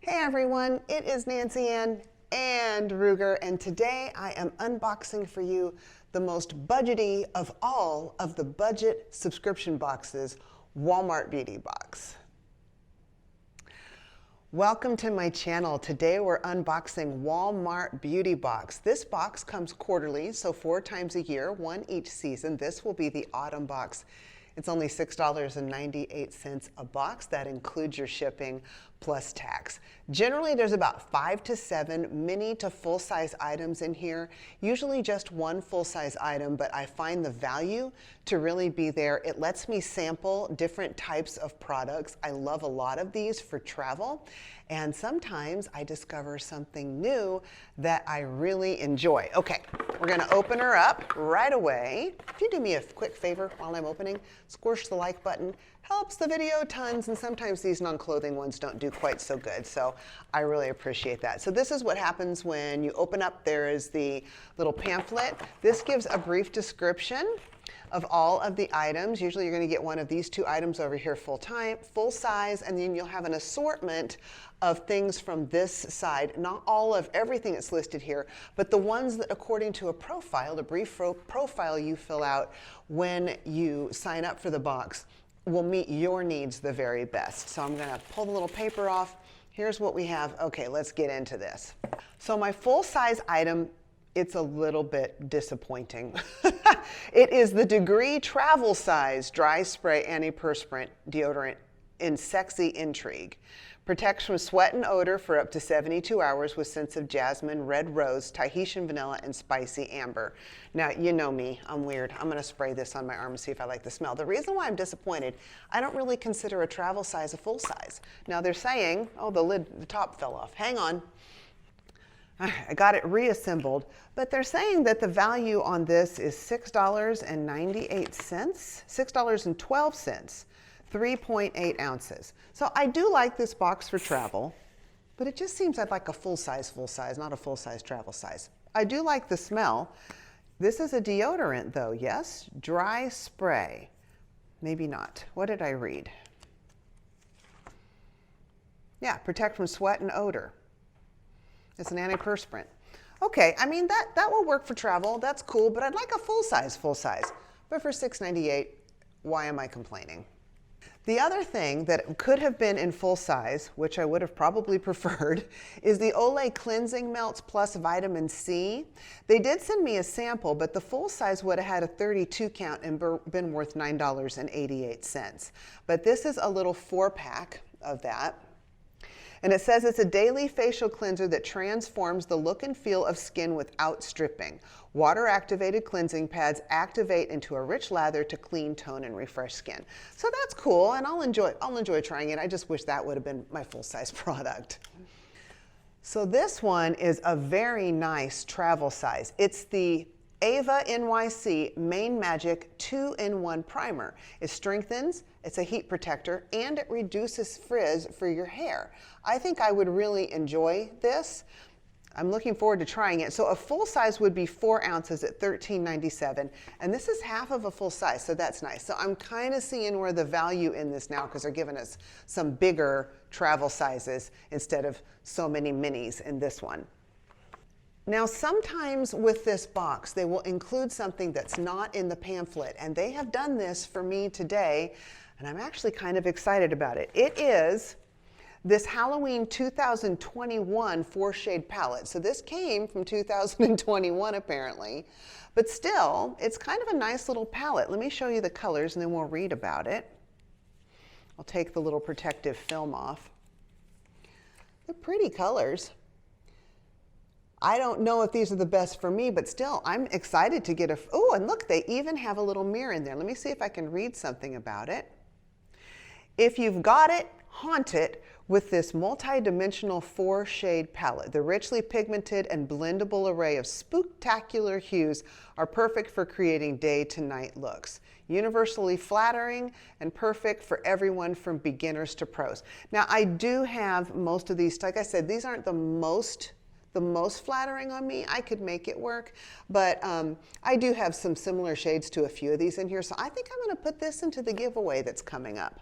Hey everyone, it is Nancy Ann and Ruger, and today I am unboxing for you the most budgety of all of the budget subscription boxes, Walmart Beauty Box. Welcome to my channel. Today we're unboxing Walmart Beauty Box. This box comes quarterly, so 4 times a year, one each season. This will be the autumn box. It's only $6.98 a box. That includes your shipping plus tax. Generally, there's about 5 to 7 mini to full-size items in here, usually just one full-size item, but I find the value to really be there. It lets me sample different types of products. I love a lot of these for travel, and sometimes I discover something new that I really enjoy. Okay, we're gonna open her up right away. If you do me a quick favor while I'm opening, squish the like button. Helps the video tons, and sometimes these non-clothing ones don't do quite so good, so I really appreciate that. So this is what happens when you open up. There is the little pamphlet. This gives a brief description of all of the items. Usually you're going to get one of these 2 items over here full size, and then you'll have an assortment of things from this side. Not all of everything that's listed here, but the ones that according to a profile, the brief profile you fill out when you sign up for the box, will meet your needs the very best. So I'm going to pull the little paper off. Here's what we have. Okay, let's get into this. So my full-size item, it's a little bit disappointing. It is the Degree Travel Size Dry Spray Antiperspirant Deodorant in Sexy Intrigue. Protects from sweat and odor for up to 72 hours with scents of jasmine, red rose, Tahitian vanilla, and spicy amber. Now, you know me, I'm weird. I'm gonna spray this on my arm and see if I like the smell. The reason why I'm disappointed, I don't really consider a travel size a full size. Now they're saying, oh, the top fell off. Hang on. I got it reassembled, but they're saying that the value on this is $6.98, $6.12. 3.8 ounces. So I do like this box for travel, but it just seems I'd like a full size, not a full size travel size. I do like the smell. This is a deodorant though, yes? Dry spray. Maybe not. What did I read? Yeah, protect from sweat and odor. It's an antiperspirant. Okay, I mean, that will work for travel. That's cool, but I'd like a full size. But for $6.98, why am I complaining? The other thing that could have been in full size, which I would have probably preferred, is the Olay Cleansing Melts Plus Vitamin C. They did send me a sample, but the full size would have had a 32 count and been worth $9.88. But this is a little 4-pack of that. And it says it's a daily facial cleanser that transforms the look and feel of skin without stripping. Water-activated cleansing pads activate into a rich lather to clean, tone, and refresh skin. So that's cool, and I'll enjoy trying it. I just wish that would have been my full-size product. So this one is a very nice travel size. It's the Ava NYC Main Magic 2-in-1 Primer. It strengthens, it's a heat protector, and it reduces frizz for your hair. I think I would really enjoy this. I'm looking forward to trying it. So a full size would be 4 ounces at $13.97, and this is half of a full size, so that's nice. So I'm kind of seeing where the value in this now, because they're giving us some bigger travel sizes instead of so many minis in this one. Now, sometimes with this box, they will include something that's not in the pamphlet, and they have done this for me today, and I'm actually kind of excited about it. It is this Halloween 2021 4-shade palette. So this came from 2021 apparently, but still, it's kind of a nice little palette. Let me show you the colors and then we'll read about it. I'll take the little protective film off. They're pretty colors. I don't know if these are the best for me, but still, I'm excited to get oh, and look, they even have a little mirror in there. Let me see if I can read something about it. If you've got it, haunt it with this multi-dimensional 4-shade palette. The richly pigmented and blendable array of spooktacular hues are perfect for creating day-to-night looks. Universally flattering and perfect for everyone from beginners to pros. Now, I do have most of these. Like I said, these aren't the most flattering on me. I could make it work, but I do have some similar shades to a few of these in here, so I think I'm going to put this into the giveaway that's coming up.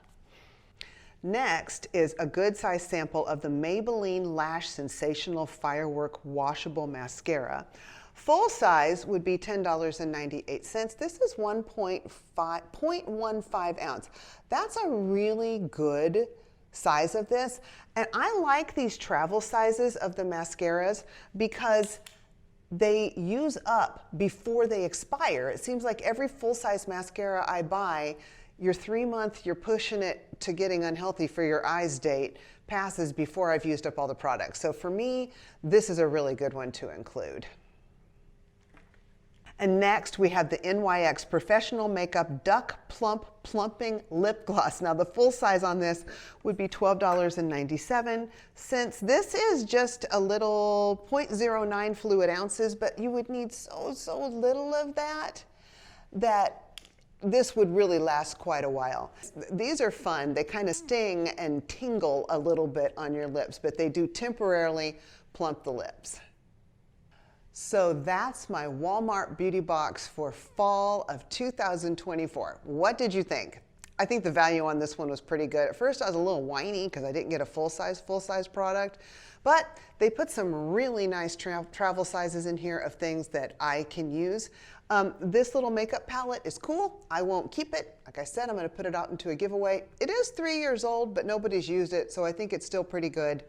Next is a good size sample of the Maybelline Lash Sensational Firework Washable Mascara. Full size would be $10.98. This is 0.15 ounce. That's a really good size of this. And I like these travel sizes of the mascaras because they use up before they expire. It seems like every full-size mascara I buy, your 3-month, you're pushing it to getting unhealthy for your eyes date passes before I've used up all the products. So for me, this is a really good one to include. And next we have the NYX Professional Makeup Duck Plump Plumping Lip Gloss. Now the full size on this would be $12.97. This is just a little 0.09 fluid ounces, but you would need so little of that this would really last quite a while. These are fun. They kind of sting and tingle a little bit on your lips, but they do temporarily plump the lips. So that's my Walmart beauty box for fall of 2024. What did you think? I think the value on this one was pretty good. At first I was a little whiny because I didn't get a full-size product, but they put some really nice travel sizes in here of things that I can use. This little makeup palette is cool. I won't keep it. Like I said, I'm going to put it out into a giveaway. It is 3 years old, but nobody's used it, so I think it's still pretty good.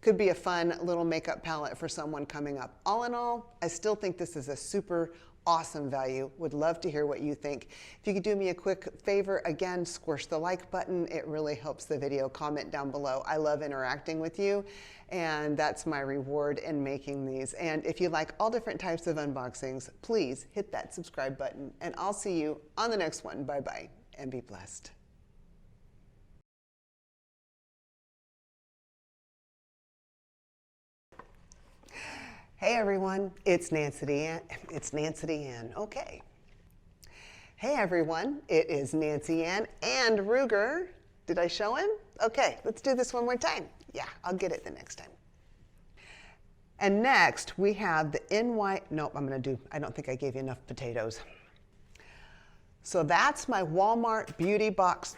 Could be a fun little makeup palette for someone coming up. All in all, I still think this is a super awesome value. Would love to hear what you think. If you could do me a quick favor, again, squish the like button. It really helps the video. Comment down below. I love interacting with you, and that's my reward in making these. And if you like all different types of unboxings, please hit that subscribe button, and I'll see you on the next one. Bye-bye, and be blessed. Hey everyone, it's Nancy Ann. Okay. Hey everyone, it is Nancy Ann and Ruger. Did I show him? Okay, let's do this one more time. Yeah, I'll get it the next time. And next we have the nope, I don't think I gave you enough potatoes. So that's my Walmart beauty box.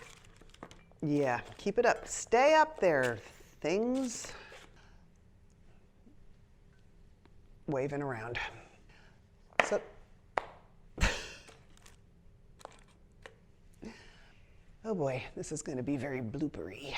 Yeah, keep it up. Stay up there, things. Waving around. So, oh boy, this is going to be very bloopery.